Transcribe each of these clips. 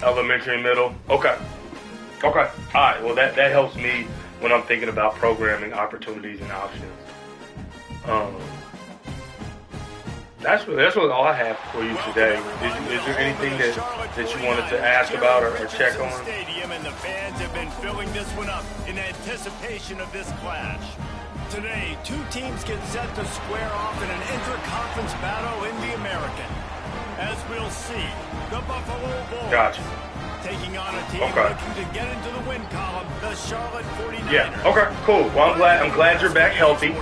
Elementary and middle. Okay. Okay. All right. Well, that helps me when I'm thinking about programming opportunities and options. That's really all I have for you today. Is there anything that you wanted to ask about or check on? Stadium and the fans have been filling this one up in anticipation of this clash. Today, two teams get set to square off in an interconference battle in the American. As we'll see, the Buffalo Bulls taking on a team looking to get into the win column, the Charlotte 49ers. Yeah. Okay. Cool. Well, I'm glad you're back healthy.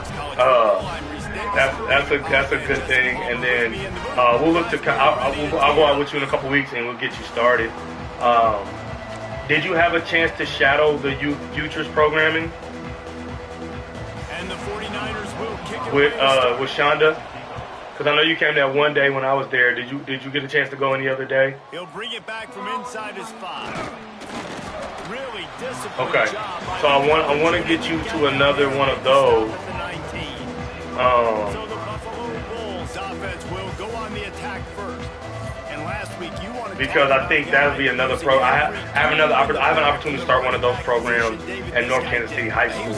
That's a good thing. And then we'll look to. I'll go out with you in a couple weeks and we'll get you started. Did you have a chance to shadow the youth futures programming? And the 49ers will kick it with Shonda? Because I know you came that one day when I was there. Did you get a chance to go any other day? He'll bring it back from inside his 5. Really disciplined job. So I want to get you to another one of those. So the Buffalo Bulls offense will go on the attack first. And last week you wanted because I think that would be another pro. I have an opportunity to start one of those programs at North Kansas City High School.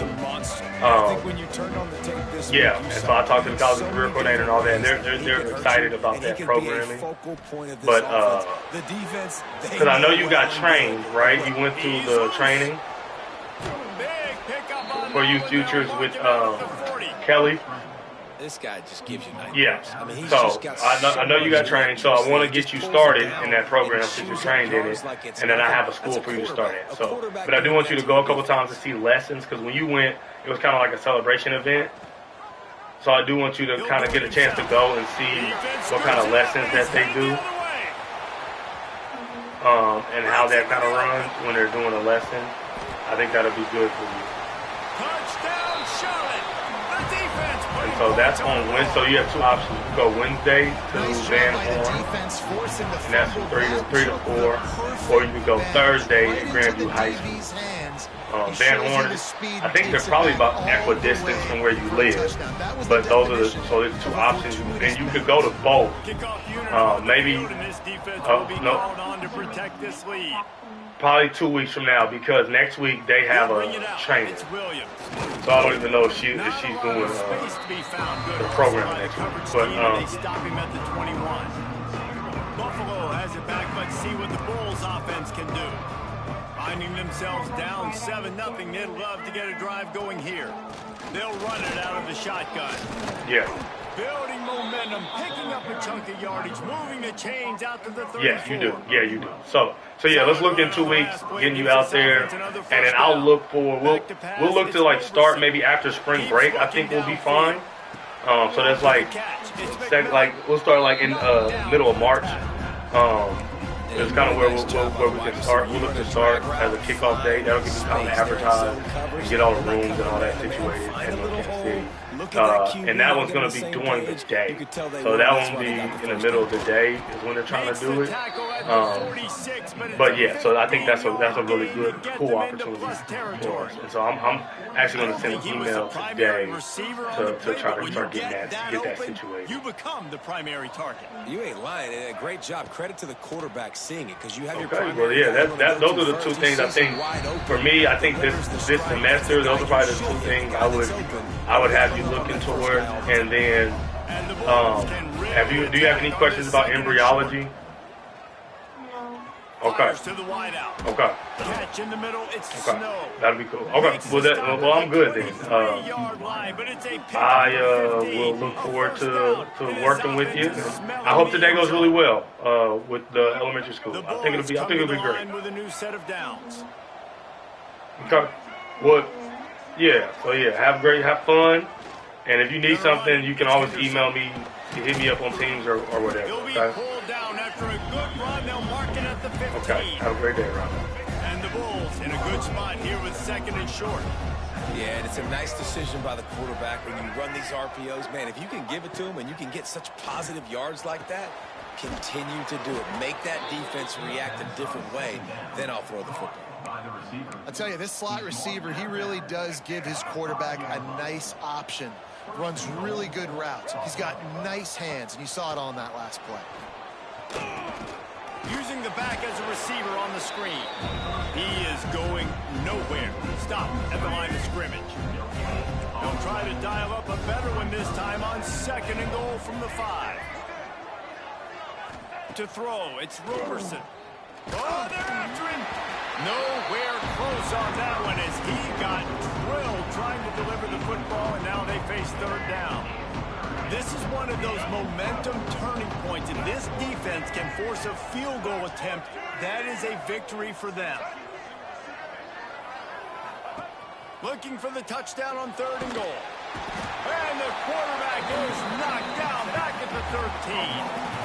Yeah, and so I talked to the college career coordinator and all that, and they're excited about that programming. But because I know you got trained, right? You went through the training for youth futures with Kelly. This guy just gives you nightmares. Yeah. I mean, so I know you got trained, so I want to get you started in that program since you're trained in it, and then I have a school for you to start at. So, but I do want you to go a couple times to see lessons because when you went, it was kind of like a celebration event. So I do want you to kind of get a chance to go and see what kind of lessons that they do, and how that kind of runs when they're doing a lesson. I think that'll be good for you. Touchdown, Charlotte! The defense. And so that's on Wednesday. So you have two options. You go Wednesday to Van Horn, and that's from 3 to 4, or you can go Thursday at Grandview High School. Van Horn, I think they're probably about equidistant from where you live, but those are so there's two options, and you could go to both. Probably 2 weeks from now, because next week they have a training. So I don't even know if she's doing the program next week. But Buffalo has it back. Let's see what the Bulls offense can do. Finding themselves down 7-0, they'd love to get a drive going here. They'll run it out of the shotgun. Yeah. Building momentum, picking up a chunk of yardage, moving the chains out to the 34. Yes, you do. Yeah, you do. So yeah, let's look in 2 weeks, getting you out there, and then I'll look for we'll look to like start maybe after spring break. I think we'll be fine. So that's like we'll start like in middle of March. It's kind of where we can start. We'll look to start as a kickoff day. That'll give you time to advertise and get all the rooms and all that situated in North Kansas City. And that one's going to be during the day. So that one will be in the middle of the day is when they're trying to do it. But yeah, so I think that's a really good, cool opportunity for us. And so I'm actually going to send an email today to try to start get that situated. You become the primary target. You ain't lying. And a great job. Credit to the quarterback seeing it because you have your primary. Well, yeah, those are the two things I think for me. I think this semester, those are probably the two things I would have you looking toward. And then, do you have any questions about embryology? Okay. Okay. Catch in the middle, it's okay. Snow. That'll be cool. Okay. Well, I'm good then. I will look forward to working with you. I hope today goes really well with the elementary school. I think it'll be great. With a new set of downs. Okay. Well, yeah. So yeah, have fun. And if you need something, you can always email me. You hit me up on Teams or whatever. Okay. Okay. Have a great day, Ron. And the Bulls in a good spot here with 2nd and short. Yeah, and it's a nice decision by the quarterback when you run these RPOs. Man, if you can give it to him and you can get such positive yards like that, continue to do it. Make that defense react a different way, then I'll throw the football. I'll tell you, this slot receiver, he really does give his quarterback a nice option. Runs really good routes. He's got nice hands, and you saw it on that last play. Using the back as a receiver on the screen. He is going nowhere. Stop at the line of scrimmage. They'll try to dial up a better one this time on 2nd and goal from the 5. To throw, it's Roberson. Oh, they're after him. Nowhere close on that one as he got drilled trying to deliver the football, and now they face 3rd down. This is one of those momentum turning points. If this defense can force a field goal attempt, that is a victory for them. Looking for the touchdown on 3rd and goal. And the quarterback is knocked down back at the 13.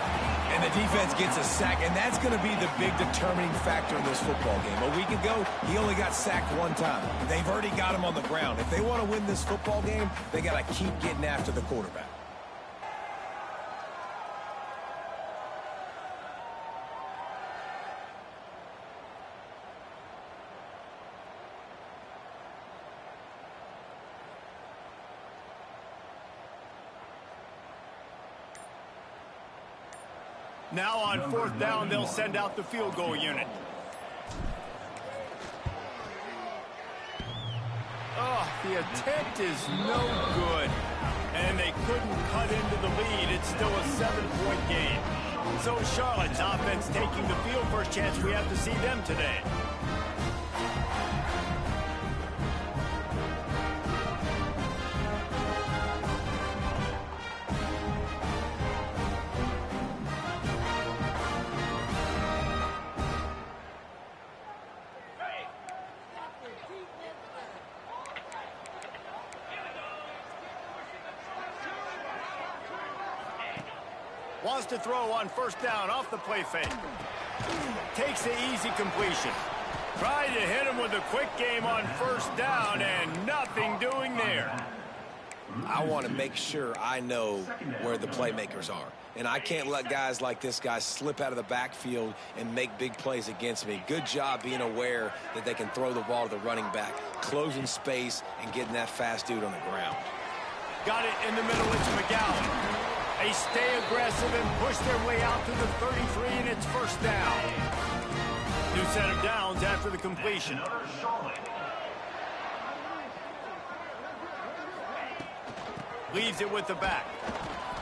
And the defense gets a sack, and that's going to be the big determining factor in this football game. A week ago, he only got sacked 1 time. They've already got him on the ground. If they want to win this football game, they got to keep getting after the quarterback. Now on 4th down, they'll send out the field goal unit. Oh, the attempt is no good. And they couldn't cut into the lead. It's still a 7-point game. So Charlotte's offense taking the field. First chance we have to see them today. Wants to throw on 1st down off the play fake. Takes the easy completion. Tried to hit him with a quick game on 1st down and nothing doing there. I want to make sure I know where the playmakers are. And I can't let guys like this guy slip out of the backfield and make big plays against me. Good job being aware that they can throw the ball to the running back, closing space and getting that fast dude on the ground. Got it in the middle. It's McGowan. They stay aggressive and push their way out to the 33, and it's 1st down. New set of downs after the completion. Leaves it with the back.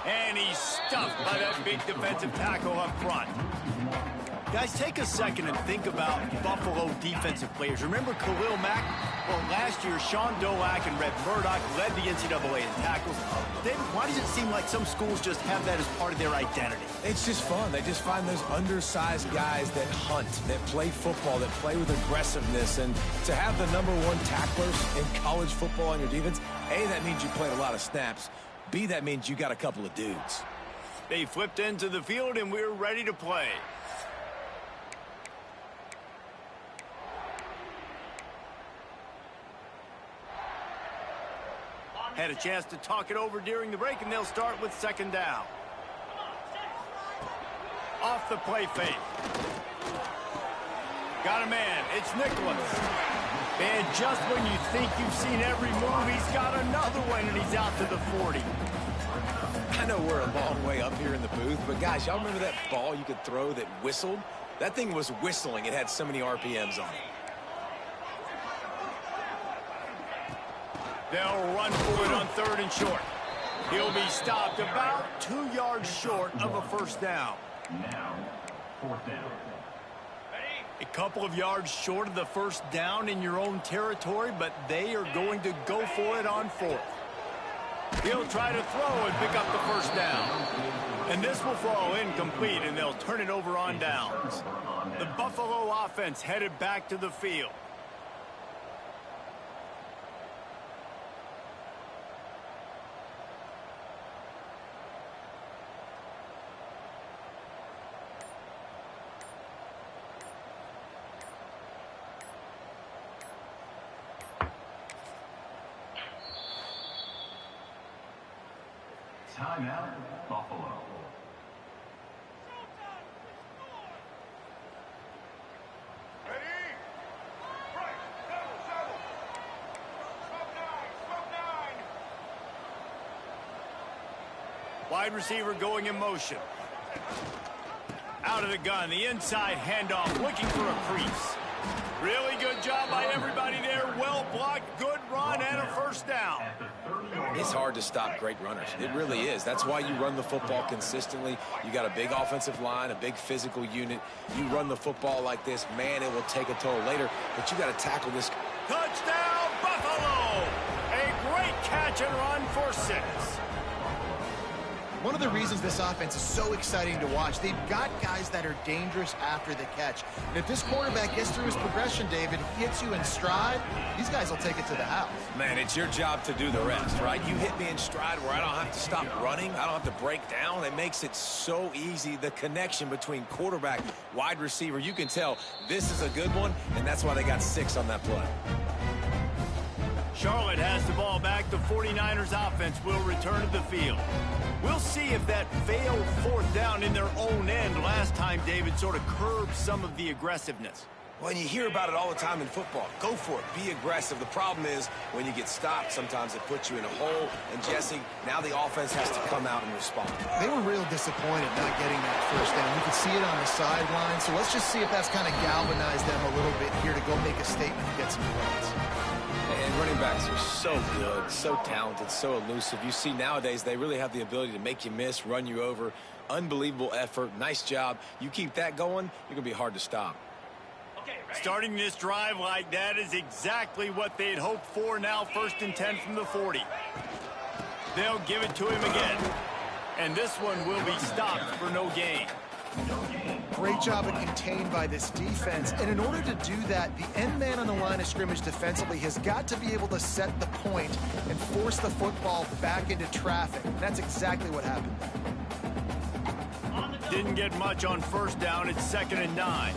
And he's stuffed by that big defensive tackle up front. Guys, take a second and think about Buffalo defensive players. Remember Khalil Mack? Well, last year, Sean Dolak and Red Murdoch led the NCAA in tackles. David, why does it seem like some schools just have that as part of their identity? It's just fun. They just find those undersized guys that hunt, that play football, that play with aggressiveness. And to have the #1 tacklers in college football on your defense, A, that means you played a lot of snaps. B, that means you got a couple of dudes. They flipped into the field, and we're ready to play. Had a chance to talk it over during the break, and they'll start with 2nd down. Off the play fake. Got a man. It's Nicholas. And just when you think you've seen every move, he's got another one, and he's out to the 40. I know we're a long way up here in the booth, but guys, y'all remember that ball you could throw that whistled? That thing was whistling. It had so many RPMs on it. They'll run for it on 3rd and short. He'll be stopped about 2 yards short of a 1st down. Now, 4th down. A couple of yards short of the 1st down in your own territory, but they are going to go for it on 4th. He'll try to throw and pick up the 1st down. And this will fall incomplete, and they'll turn it over on downs. The Buffalo offense headed back to the field. Timeout, Buffalo. Wide receiver going in motion. Out of the gun, the inside handoff, looking for a crease. Really good job by everybody there. Well blocked, good run, and a first down. It's hard to stop great runners. It really is. That's why you run the football consistently. You got a big offensive line, a big physical unit. You run the football like this, man, it will take a toll later, but you got to tackle this. Touchdown, Buffalo! A great catch and run for 6. One of the reasons this offense is so exciting to watch, they've got guys that are dangerous after the catch. And if this quarterback gets through his progression, David, hits you in stride, these guys will take it to the house. Man, it's your job to do the rest, right? You hit me in stride where I don't have to stop running. I don't have to break down. It makes it so easy. The connection between quarterback, wide receiver, you can tell this is a good one, and that's why they got 6 on that play. Charlotte has the ball back. The 49ers offense will return to the field. We'll see if that failed 4th down in their own end last time, David, sort of curbed some of the aggressiveness. Well, and you hear about it all the time in football. Go for it. Be aggressive. The problem is when you get stopped, sometimes it puts you in a hole. And, Jesse, now the offense has to come out and respond. They were real disappointed not getting that first down. You could see it on the sideline. So let's just see if that's kind of galvanized them a little bit here to go make a statement and get some points. And running backs are so good, so talented, so elusive. You see nowadays they really have the ability to make you miss, run you over. Unbelievable effort. Nice job. You keep that going, you're going to be hard to stop. Starting this drive like that is exactly what they'd hoped for. Now 1st and 10 from the 40. They'll give it to him again. And this one will be stopped for no gain. Great job of contained by this defense. And in order to do that, the end man on the line of scrimmage defensively has got to be able to set the point and force the football back into traffic. And that's exactly what happened. Didn't get much on 1st down. It's 2nd and 9.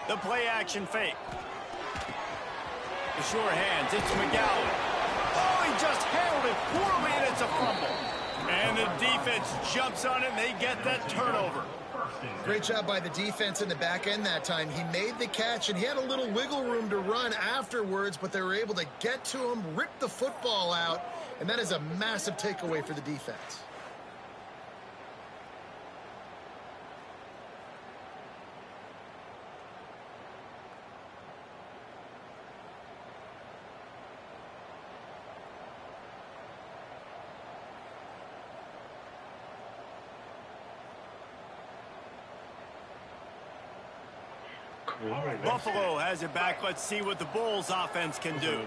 The play action fake. The sure hands. It's McGowan. Oh, he just handled it poorly, and it's a fumble. And the defense jumps on it, and they get that turnover. Great job by the defense in the back end that time. He made the catch, and he had a little wiggle room to run afterwards, but they were able to get to him, rip the football out, and that is a massive takeaway for the defense. Buffalo has it back. Let's see what the Bulls offense can do.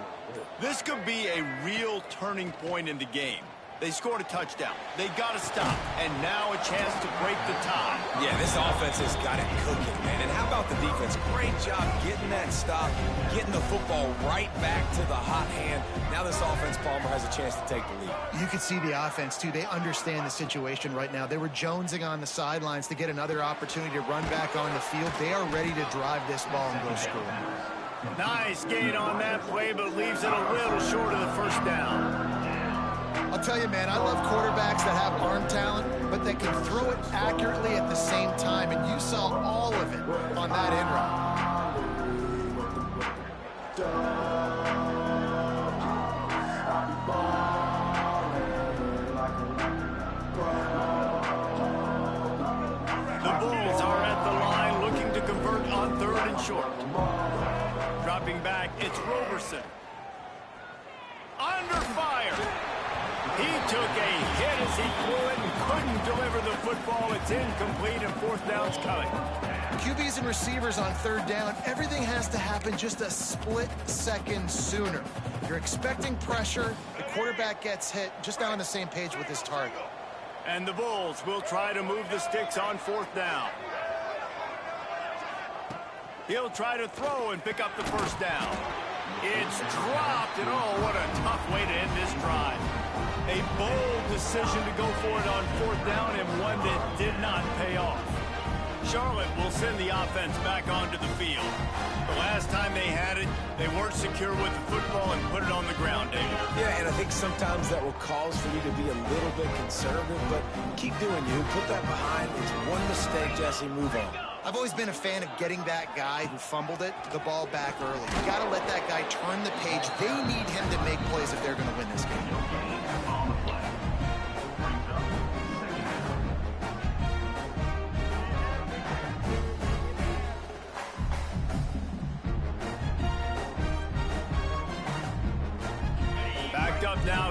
This could be a real turning point in the game. They scored a touchdown. They got to stop. And now a chance to break the tie. Yeah, this offense has got it cooking, man. And how about the defense? Great job getting that stop, getting the football right back to the hot hand. Now this offense, Palmer, has a chance to take the lead. You could see the offense, too. They understand the situation right now. They were jonesing on the sidelines to get another opportunity to run back on the field. They are ready to drive this ball and go score. Nice gain on that play, but leaves it a little short of the 1st down. I'll tell you, man, I love quarterbacks that have arm talent, but that can throw it accurately at the same time, and you saw all of it on that end The Bulls are at the line looking to convert on 3rd and short. Dropping back, it's Roberson. Under fire. He took a hit as he threw it and couldn't deliver the football. It's incomplete, and 4th down's coming. QBs and receivers on 3rd down, everything has to happen just a split second sooner. You're expecting pressure, the quarterback gets hit, just not on the same page with his target. And the Bulls will try to move the sticks on 4th down. He'll try to throw and pick up the 1st down. It's dropped, and oh, what a tough way to end this drive. A bold decision to go for it on 4th down, and one that did not pay off. Charlotte will send the offense back onto the field. The last time they had it, they weren't secure with the football and put it on the ground, David. Yeah, and I think sometimes that will cause for you to be a little bit conservative, but keep doing you. Put that behind. It's one mistake, Jesse. Move on. I've always been a fan of getting that guy who fumbled it, the ball back early. You got to let that guy turn the page. They need him to make plays if they're going to win this game.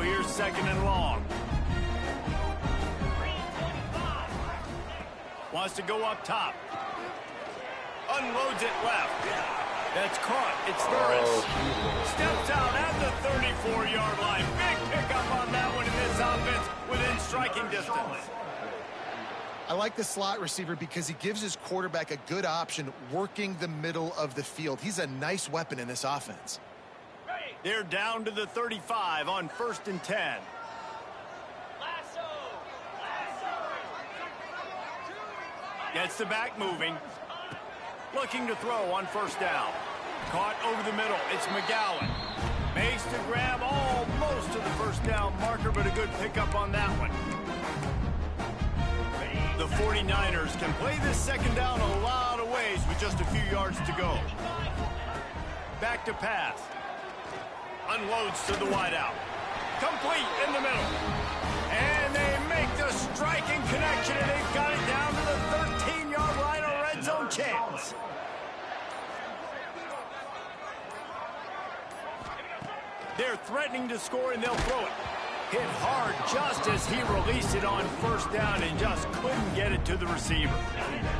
Now here's 2nd and long. Wants to go up top. Unloads it left. That's caught. It's Burris. Steps out at the 34-yard line. Big pickup on that one in this offense within striking distance. I like the slot receiver because he gives his quarterback a good option working the middle of the field. He's a nice weapon in this offense. They're down to the 35 on 1st and 10. Gets the back moving. Looking to throw on 1st down. Caught over the middle. It's McGowan. Makes the grab almost to the 1st down marker, but a good pickup on that one. The 49ers can play this 2nd down a lot of ways with just a few yards to go. Back to pass. Unloads to the wideout. Complete in the middle. And they make the striking connection, and they've got it down to the 13-yard line, a red zone chance. They're threatening to score, and they'll throw it. Hit hard just as he released it on 1st down and just couldn't get it to the receiver.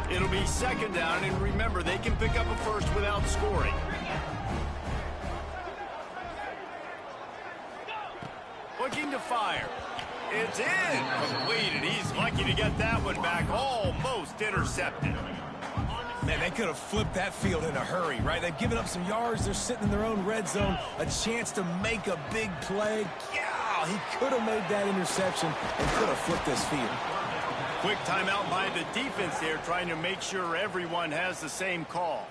It'll be 2nd down, and remember, they can pick up a first without scoring. Looking to fire. It's in. Completed. He's lucky to get that one back. Almost intercepted. Man, they could have flipped that field in a hurry, right? They've given up some yards. They're sitting in their own red zone. A chance to make a big play. Yeah, he could have made that interception and could have flipped this field. Quick timeout by the defense there, trying to make sure everyone has the same call.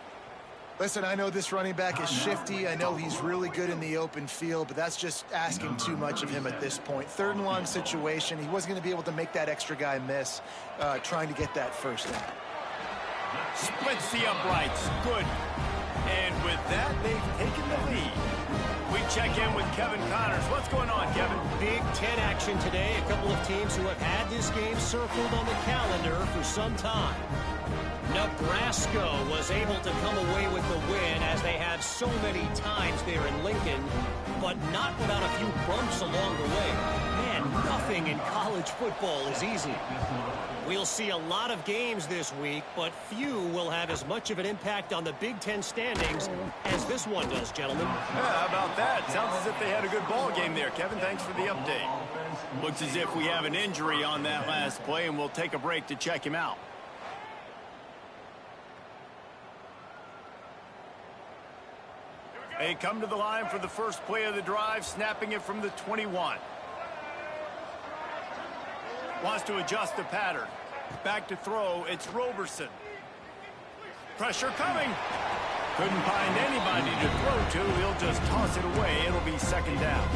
Listen, I know this running back is shifty. I know he's really good in the open field, but that's just asking too much of him at this point. 3rd and long situation. He wasn't going to be able to make that extra guy miss trying to get that 1st down. Splits the uprights. Good. And with that, they've taken the lead. We check in with Kevin Connors. What's going on, Kevin? Big Ten action today. A couple of teams who have had this game circled on the calendar for some time. Nebraska was able to come away with the win, as they have so many times there in Lincoln, but not without a few bumps along the way. Man, nothing in college football is easy. We'll see a lot of games this week, but few will have as much of an impact on the Big Ten standings as this one does, gentlemen. Yeah, how about that? Sounds as if they had a good ball game there, Kevin. Thanks for the update. Looks as if we have an injury on that last play, and we'll take a break to check him out. They come to the line for the first play of the drive, snapping it from the 21. Wants to adjust the pattern. Back to throw, it's Roberson. Pressure coming. Couldn't find anybody to throw to. He'll just toss it away. It'll be 2nd down.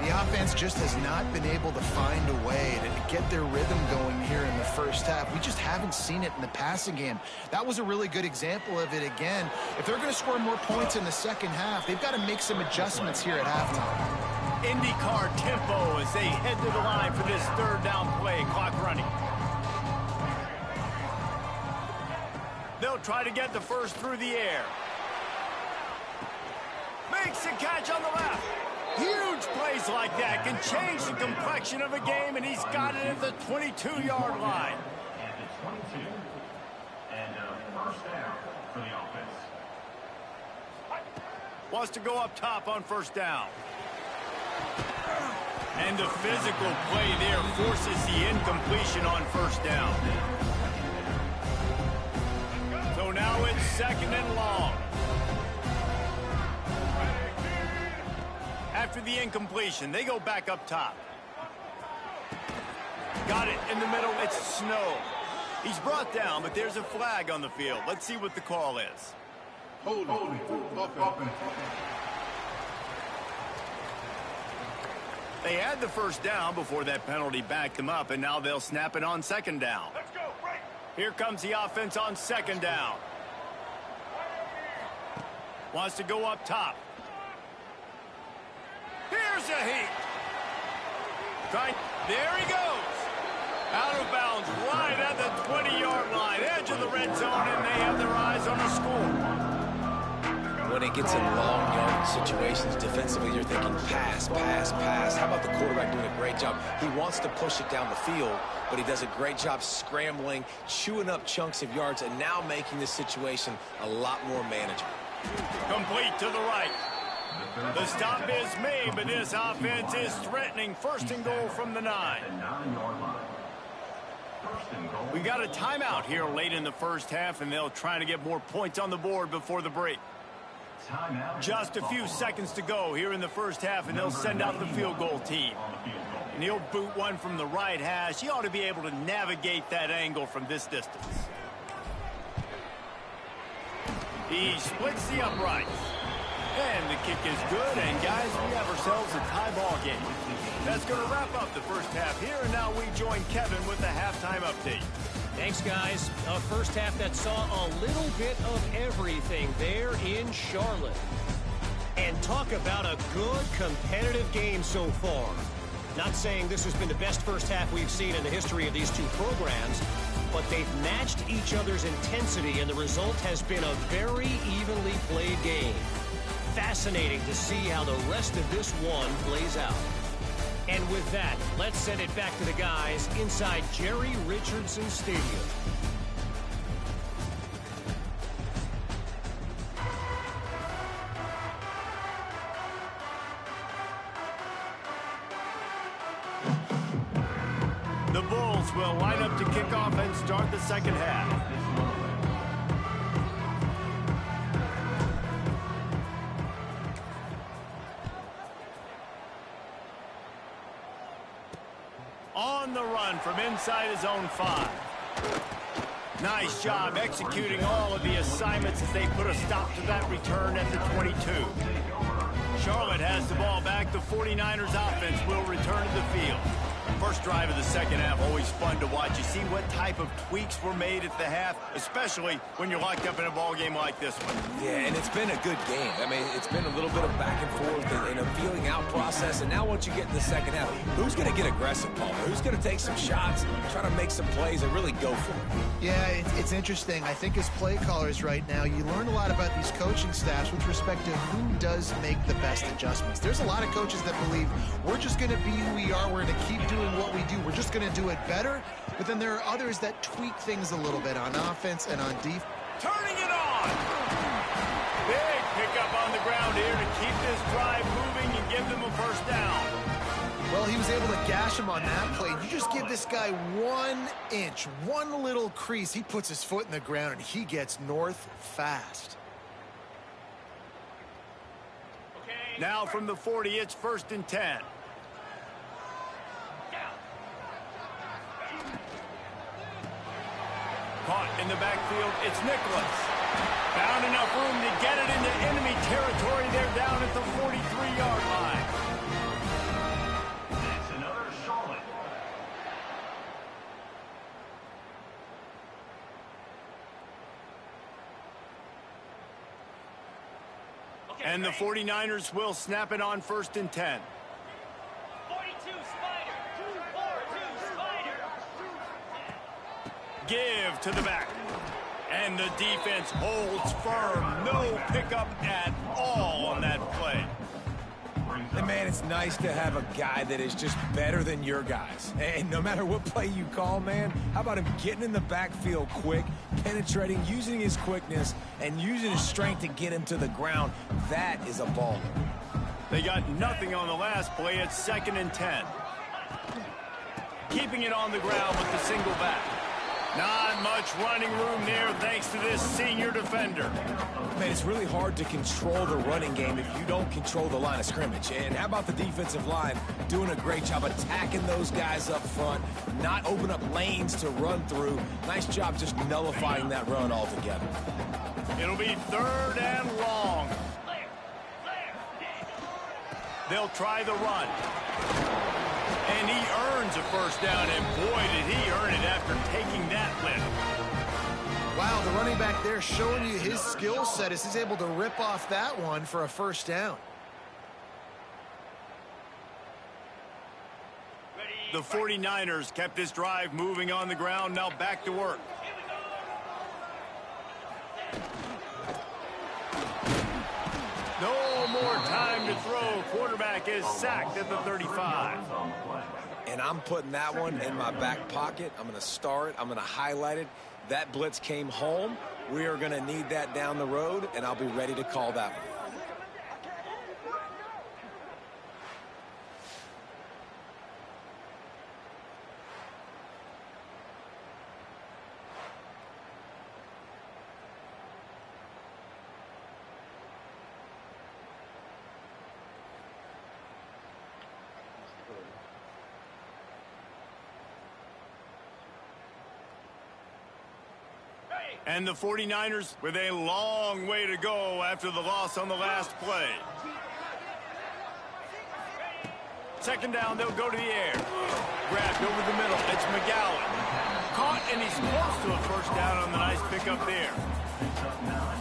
The offense just has not been able to find a way to get their rhythm going here in the 1st half. We just haven't seen it in the passing game. That was a really good example of it again. If they're going to score more points in the 2nd half, they've got to make some adjustments here at halftime. IndyCar tempo as they head to the line for this 3rd down play. Clock running. They'll try to get the first through the air. Makes a catch on the left. Huge plays like that can change the complexion of a game, and he's got it at the 22-yard line. And the 22. And 1st down for the offense. Wants to go up top on 1st down. And the physical play there forces the incompletion on 1st down. So now it's 2nd and long. After the incompletion, they go back up top. Got it in the middle. It's Snow. He's brought down, but there's a flag on the field. Let's see what the call is. Holding. They had the 1st down before that penalty backed them up, and now they'll snap it on 2nd down. Let's go, right. Here comes the offense on 2nd down. Wants to go up top. Here's a heat. There he goes. Out of bounds right at the 20-yard line. Edge of the red zone, and they have their eyes on the score. when it gets in long yard situations defensively, you're thinking pass, pass, pass. How about the quarterback doing a great job? He wants to push it down the field, but he does a great job scrambling, chewing up chunks of yards, and now making the situation a lot more manageable. Complete to the right. The stop is made, but this offense is threatening. First and goal from the 9. We got a timeout here late in the first half, and they'll try to get more points on the board before the break. Just a few seconds to go here in the first half, and they'll send out the field goal team. And he'll boot one from the right hash. He ought to be able to navigate that angle from this distance. He splits the uprights. And the kick is good, and guys, we have ourselves a tie ball game. That's going to wrap up the first half here, and now we join Kevin with the halftime update. Thanks, guys. A first half that saw a little bit of everything there in Charlotte. And talk about a good competitive game so far. Not saying this has been the best first half we've seen in the history of these two programs, but they've matched each other's intensity, and the result has been a very evenly played game. Fascinating to see how the rest of this one plays out. And with that, let's send it back to the guys inside Jerry Richardson Stadium. The Bulls will line up to kick off and start the second half. On the run from inside his own 5. Nice job executing all of the assignments as they put a stop to that return at the 22. Charlotte has the ball back. The 49ers offense will return to the field. First drive of the second half, always fun to watch. You see what type of tweaks were made at the half, especially when you're locked up in a ball game like this one. Yeah, and it's been a good game. I mean, it's been a little bit of back and forth and a feeling out process. And now once you get in the second half, who's going to get aggressive, Paul? Who's going to take some shots, try to make some plays, and really go for it? Yeah, it's interesting. I think as play callers right now, you learn a lot about these coaching staffs with respect to who does make the best adjustments. There's a lot of coaches that believe we're just going to be who we are. We're going to keep doing what we do. We're just going to do it better. But then there are others that tweak things a little bit on offense and on defense. Turning it on. Big pickup on the ground here to keep this drive moving and give them a first down. Well, he was able to gash him on that play. You just give this guy 1 inch, one little crease. He puts his foot in the ground, and he gets north fast. Now from the 40, it's 1st and 10. Caught in the backfield, it's Nicholas. Found enough room to get it into enemy territory. They're down at the 43-yard line. It's another Charlotte. And the 49ers will snap it on 1st and 10. 42 Spider, 2-4-2 Spider. Give to the back. And the defense holds firm. No pickup at all on that play. And man, it's nice to have a guy that is just better than your guys. And no matter what play you call, man, how about him getting in the backfield quick, penetrating, using his quickness, and using his strength to get him to the ground? That is a baller. They got nothing on the last play. It's 2nd and 10. Keeping it on the ground with the single back. Not much running room there thanks to this senior defender. Man, it's really hard to control the running game if you don't control the line of scrimmage. And how about the defensive line doing a great job attacking those guys up front, not open up lanes to run through. Nice job just nullifying that run altogether. It'll be 3rd and long. They'll try the run. And he earns a first down, and boy, did he earn it after taking that lift. Wow, the running back there showing you his skill set as he's able to rip off that one for a first down. The 49ers kept this drive moving on the ground, now back to work. No more time to throw. Quarterback is sacked at the 35. And I'm putting that one in my back pocket. I'm going to star it. I'm going to highlight it. That blitz came home. We are going to need that down the road, and I'll be ready to call that one. And the 49ers with a long way to go after the loss on the last play. Second down, they'll go to the air. Grabbed over the middle. It's McGowan. Caught, and he's close to a first down on the nice pickup there.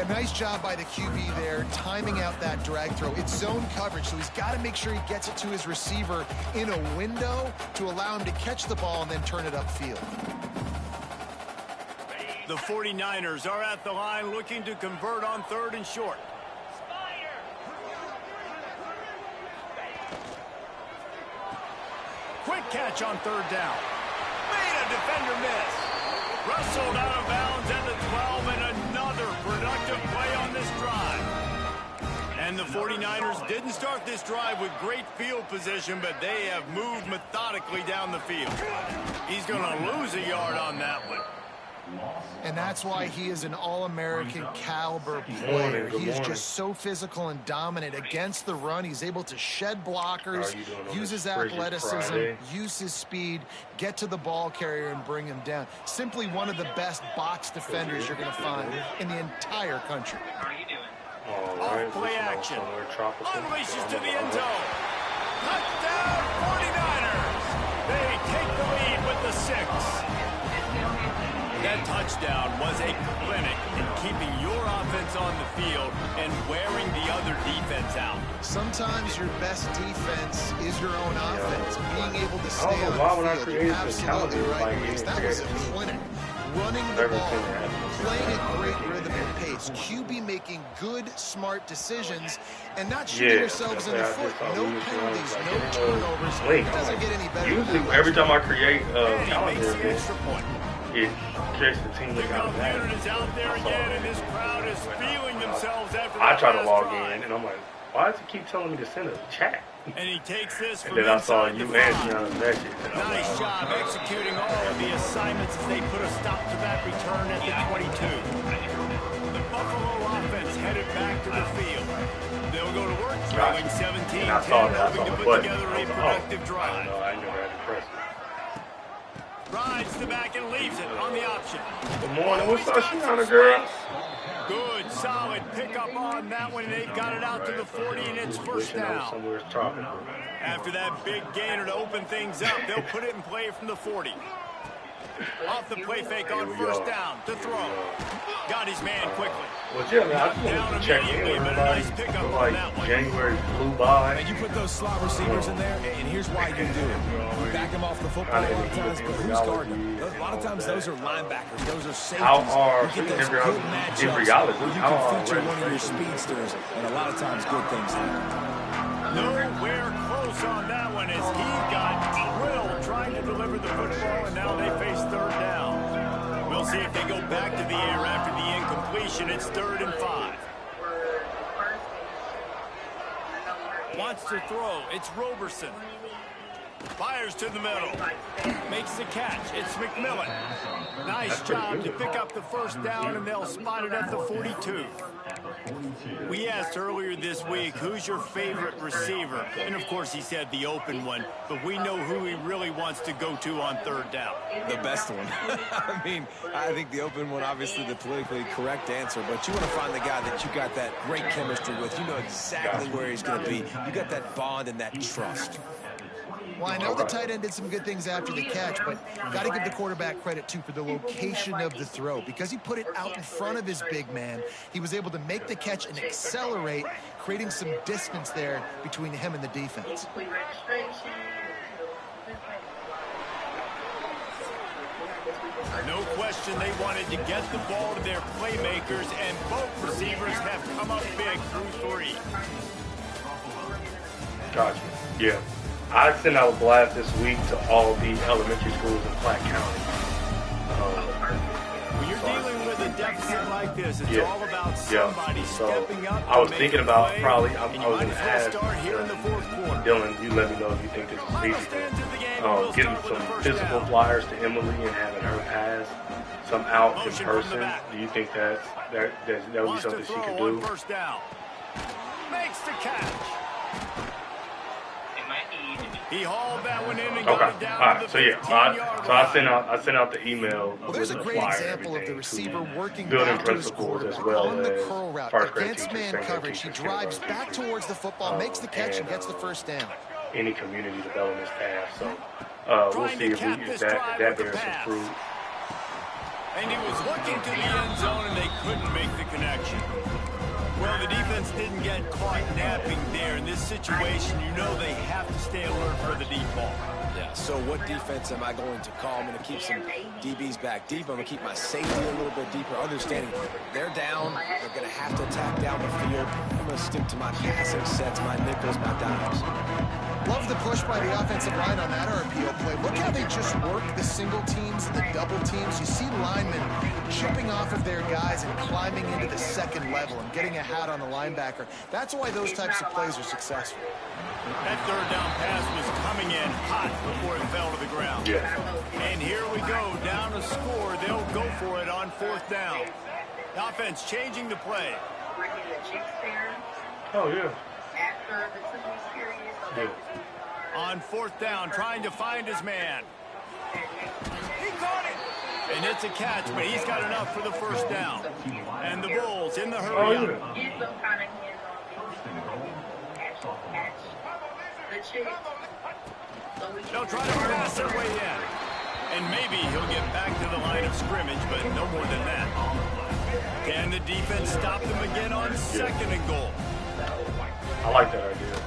A nice job by the QB there, timing out that drag throw. It's zone coverage, so he's got to make sure he gets it to his receiver in a window to allow him to catch the ball and then turn it upfield. The 49ers are at the line looking to convert on 3rd and short. Quick catch on 3rd down. Made a defender miss. Wrestled out of bounds at the 12, and another productive play on this drive. And the 49ers didn't start this drive with great field position, but they have moved methodically down the field. He's going to lose a yard on that one. And that's why he is an all-American caliber player. He is just so physical and dominant against the run. He's able to shed blockers, use his athleticism, use his speed, get to the ball carrier and bring him down. Simply one of the best box defenders you're going to find in the entire country. Off play action. Unleashes to the end zone. Touchdown 49ers. They take the lead with the 6. That touchdown was a clinic in keeping your offense on the field and wearing the other defense out. Sometimes your best defense is your own offense. Being able to stay on the field. You're absolutely right, Reese. That was a clinic. Running the ball, playing at great rhythm and pace. QB making good, smart decisions and not shooting yourselves in the foot. No penalties, no turnovers. It doesn't get any better. Usually, every time I create a calendar, it creates the team that got mad. I try to log in, and I'm like, why does it keep telling me to send a chat? And he takes this and then I saw you answering on the message. Nice job executing all of the assignments as they put a stop to that return at the 22. The Buffalo offense headed back to the field. They'll go to work throwing 17-10, hoping to put together a productive drive. I know that impressive. Rides the back and leaves it on the option. Good morning. What's up, Shiana, girl? Good, solid pickup on that one. They've got it out to the 40, and it's first down. After that big gainer to open things up, they'll put it in play from the 40. Off the play fake on first down to throw. Got his man quickly. Well, yeah, man, I just wanted to check in with everybody. Like January flew by. And you put those slot receivers in there, and here's why you do it. You back them off the football a lot of times, but who's guarding them? A lot of times those are linebackers. Those are safeties. How are you get those good matchups where you can feature one of your speedsters, and a lot of times good things happen. Nowhere close on that one as he got drilled trying to deliver the football, and now they face 3rd down. We'll see if they go back to the air after the incompletion. It's 3rd and 5. Wants to throw. It's Roberson. Fires to the middle. Makes the catch. It's McMillan. Nice job to pick up the first down, and they'll spot it at the 42. We asked earlier this week, who's your favorite receiver? And, of course, he said the open one. But we know who he really wants to go to on 3rd down. The best one. I mean, I think the open one, obviously the politically correct answer. But you want to find the guy that you got that great chemistry with. You know exactly where he's going to be. You got that bond and that trust. Well, I know the tight end did some good things after the catch, but got to give the quarterback credit, too, for the location of the throw. Because he put it out in front of his big man, he was able to make the catch and accelerate, creating some distance there between him and the defense. No question they wanted to get the ball to their playmakers, and both receivers have come up big through 3. Gotcha. Yeah. I sent out a blast this week to all the elementary schools in Platte County. When you're dealing with a deficit like this, it's all about somebody stepping up. I was thinking about play, probably, and I you was might going to as well ask start here in the 4th quarter. Dylan, you let me know if you think this is feasible. Getting some physical flyers to Emily and having her pass some out in person. Do you think that would be something she could do? First down. Makes the catch. He hauled that one in and got it down. All right. So yeah, I sent out the email with the great flyer, example of the receiver working building back to his principles as quarterback well on the as curl route first grade against teachers, man second grade coverage. He teachers, drives kindergarten back teachers, towards the football, makes the catch, and gets the first down. Any community development staff. So we'll see if that bears some fruit. And he was looking to the end zone, and they couldn't make the connection. Well, the defense didn't get caught napping there. In this situation, you know they have to stay alert for the deep ball. Yeah, so what defense am I going to call? I'm going to keep some DBs back deep. I'm going to keep my safety a little bit deeper, understanding they're down. They're going to have to attack down the field. I'm going to stick to my passing sets, my nickels, my dimes. Love the push by the offensive line on that RPO play. Look how they just work the single teams and the double teams. You see linemen chipping off of their guys and climbing into the second level and getting a hat on the linebacker. That's why those types of plays are successful. That 3rd down pass was coming in hot before it fell to the ground. Yeah. And here we go, down to score. They'll go for it on 4th down. The offense changing the play. Oh, yeah. Yeah. On 4th down, trying to find his man. He caught it! And it's a catch, but he's got enough for the first down. And the Bulls in the hurry up. They'll try to pass their way in. And maybe he'll get back to the line of scrimmage, but no more than that. Can the defense stop them again on 2nd and goal? I like that idea.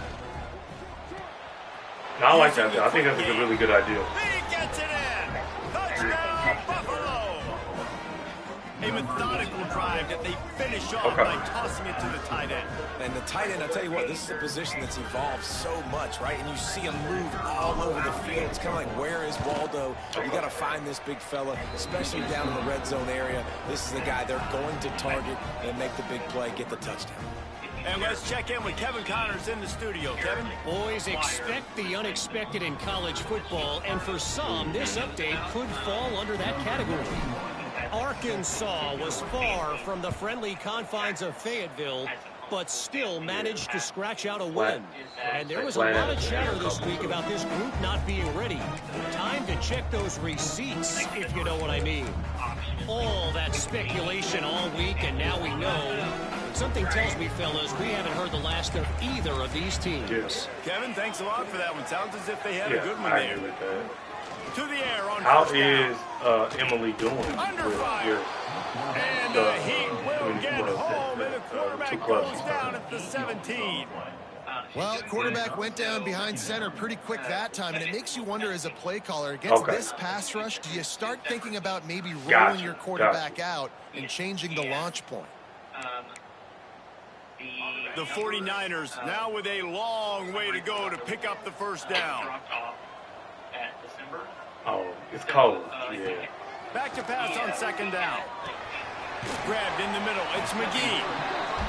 No, I like that. I think that's a really good idea. He gets it in. Touchdown, Buffalo. A methodical drive that they finish off by tossing it to the tight end. And the tight end, I'll tell you what, this is a position that's evolved so much, right? And you see him move all over the field. It's kind of like, where is Waldo? You got to find this big fella, especially down in the red zone area. This is the guy they're going to target and make the big play, get the touchdown. And let's check in with Kevin Connors in the studio. Kevin? Boys, expect the unexpected in college football, and for some, this update could fall under that category. Arkansas was far from the friendly confines of Fayetteville, but still managed to scratch out a win. And there was a lot of chatter this week about this group not being ready. Time to check those receipts, if you know what I mean. All that speculation all week, and now we know. Something tells me, fellas, we haven't heard the last of either of these teams. Yes. Kevin, thanks a lot for that one. Sounds as if they had a good one I there. agree with that. To the air on How first down. is Emily doing? Under fire. And he will get home, and the quarterback goes down at the 17. Well, quarterback went down behind center pretty quick that time, and it makes you wonder as a play caller, against this pass rush, do you start thinking about maybe rolling your quarterback out and changing the launch point? The 49ers now with a long way to go to pick up the first down. Oh, it's cold. Yeah. Back to pass on 2nd down. Grabbed in the middle. It's McGee.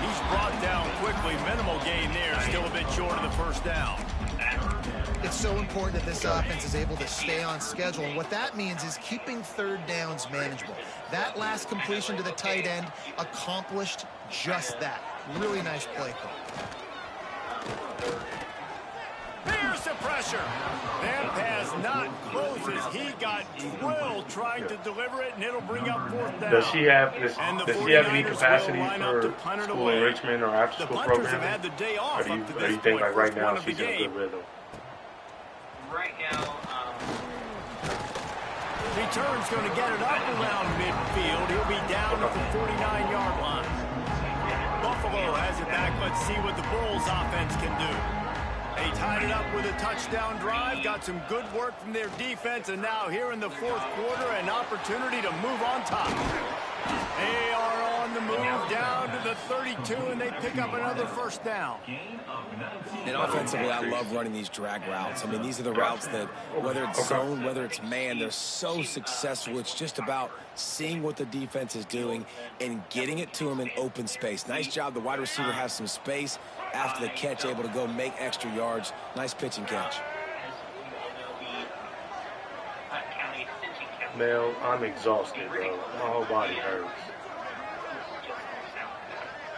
He's brought down quickly. Minimal gain there. Still a bit short of the first down. It's so important that this offense is able to stay on schedule, and what that means is keeping 3rd downs manageable. That last completion to the tight end accomplished just that. Really nice play call. Here's the pressure. That pass not close as he got drilled trying to deliver it, and it'll bring up 4th down. Does she have any capacity for school enrichment or after school programming? programming? Had the day off Or do you think like right now she's in a good rhythm? Right now, Return's going to get it up around midfield. He'll be down at the 49-yard line. Buffalo has it back. Let's see what the Bulls offense can do. They tied it up with a touchdown drive, got some good work from their defense, and now here in the fourth quarter, an opportunity to move on top. They are on the move down to the 32, and they pick up another first down. And offensively, I love running these drag routes. I mean, these are the routes that, whether it's zone, whether it's man, they're so successful. It's just about seeing what the defense is doing and getting it to them in open space. Nice job. The wide receiver has some space after the catch, able to go make extra yards. Nice pitch and catch. Mel, I'm exhausted, bro. My whole body hurts.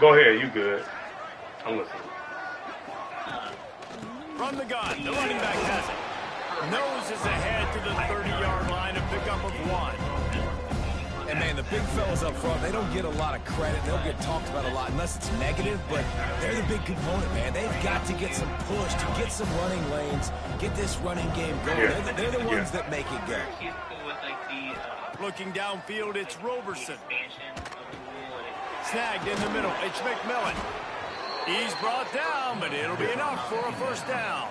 Go ahead, you good. I'm listening. From the gun, the running back has it. Noses ahead to the 30-yard line, a pickup of 1. And, man, the big fellas up front, they don't get a lot of credit. They don't get talked about a lot unless it's negative, but they're the big component, man. They've got to get some push, to get some running lanes, get this running game going. Yeah. They're the ones that make it go. Looking downfield, it's Roberson. Snagged in the middle, it's McMillan. He's brought down, but it'll be enough for a first down.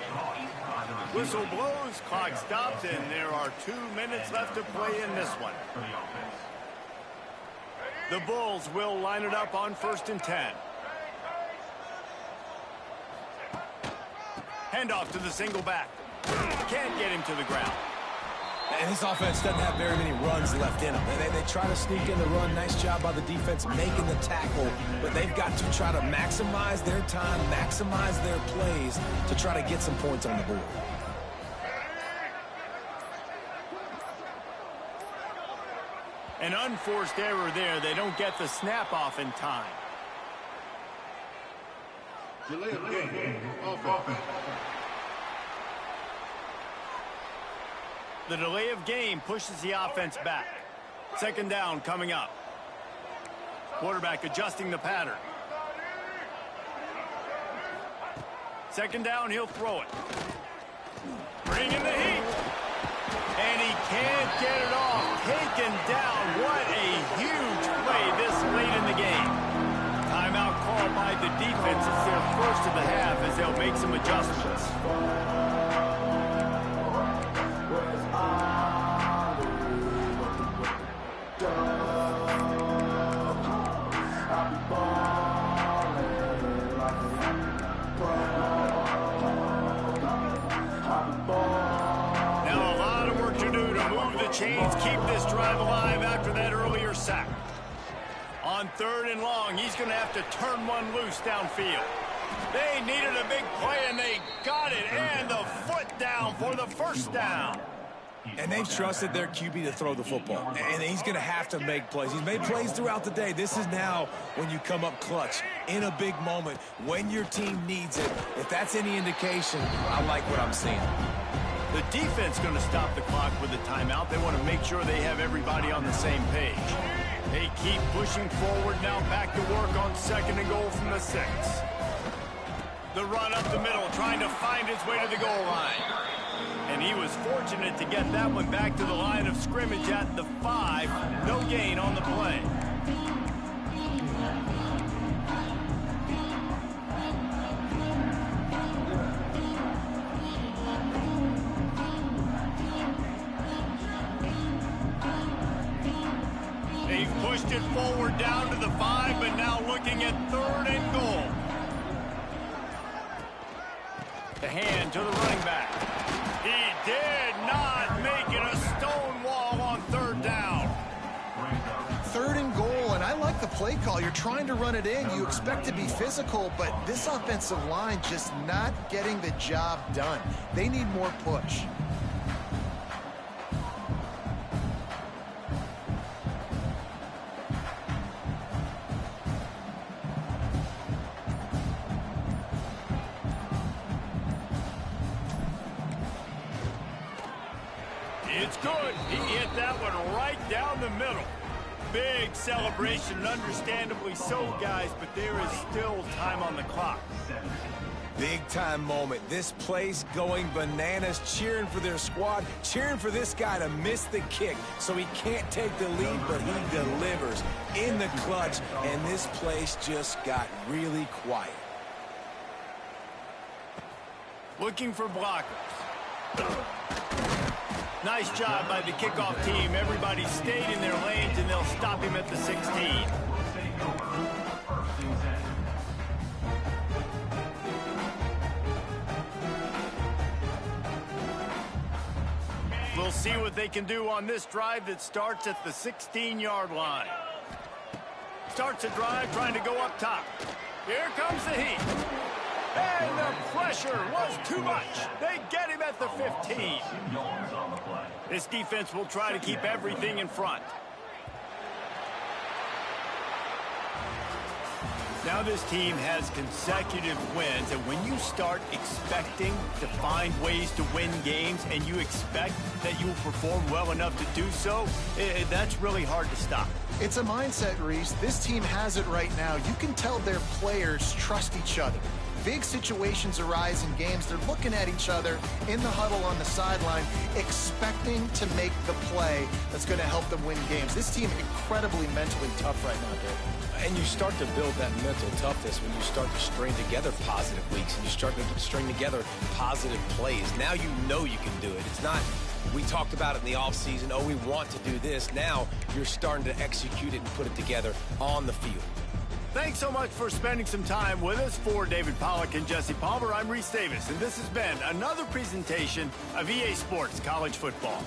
Whistle blows, clock stops, and there are 2 minutes left to play in this one. The Bulls will line it up on 1st and 10. Handoff to the single back. Can't get him to the ground. And this offense doesn't have very many runs left in them. They try to sneak in the run. Nice job by the defense making the tackle. But they've got to try to maximize their time, maximize their plays to try to get some points on the board. An unforced error there. They don't get the snap off in time. Delay of game. Offense. The delay of game pushes the offense back. 2nd down coming up. Quarterback adjusting the pattern. 2nd down, he'll throw it. Bring in the heat. And he can't get it off. Taken down. What a huge play this late in the game. Timeout called by the defense. It's their first of the half as they'll make some adjustments. Chains keep this drive alive after that earlier sack. On 3rd and long, he's going to have to turn one loose downfield. They needed a big play, and they got it, and the foot down for the first down. And they've trusted their QB to throw the football, and he's going to have to make plays. He's made plays throughout the day. This is now when you come up clutch in a big moment when your team needs it. If that's any indication, I like what I'm seeing. The defense going to stop the clock with a timeout. They want to make sure they have everybody on the same page. They keep pushing forward now, back to work on 2nd and goal from the 6. The run up the middle, trying to find his way to the goal line. And he was fortunate to get that one back to the line of scrimmage at the 5. No gain on the play. They've pushed it forward down to the 5, but now looking at 3rd and goal. The hand to the running back. He did not make it a stone wall on 3rd down. 3rd and goal, and I like the play call. You're trying to run it in. You expect to be physical, but this offensive line just not getting the job done. They need more push. It's good. He hit that one right down the middle. Big celebration, and understandably so, guys, but there is still time on the clock. Big time moment. This place going bananas, cheering for their squad, cheering for this guy to miss the kick so he can't take the lead, but he delivers in the clutch, and this place just got really quiet. Looking for blockers. Nice job by the kickoff team. Everybody stayed in their lanes, and they'll stop him at the 16. We'll see what they can do on this drive that starts at the 16-yard line. Starts a drive trying to go up top. Here comes the heat. And the pressure was too much. They get him at the 15. This defense will try to keep everything in front. Now this team has consecutive wins, and when you start expecting to find ways to win games and you expect that you will perform well enough to do so, that's really hard to stop. It's a mindset, Reese. This team has it right now. You can tell their players trust each other. Big situations arise in games. They're looking at each other in the huddle on the sideline, expecting to make the play that's going to help them win games. This team incredibly mentally tough right now, Dave. And you start to build that mental toughness when you start to string together positive weeks and you start to string together positive plays. Now you know you can do it. It's not, we talked about it in the offseason, oh, we want to do this. Now you're starting to execute it and put it together on the field. Thanks so much for spending some time with us. For David Pollack and Jesse Palmer, I'm Reese Davis, and this has been another presentation of EA Sports College Football.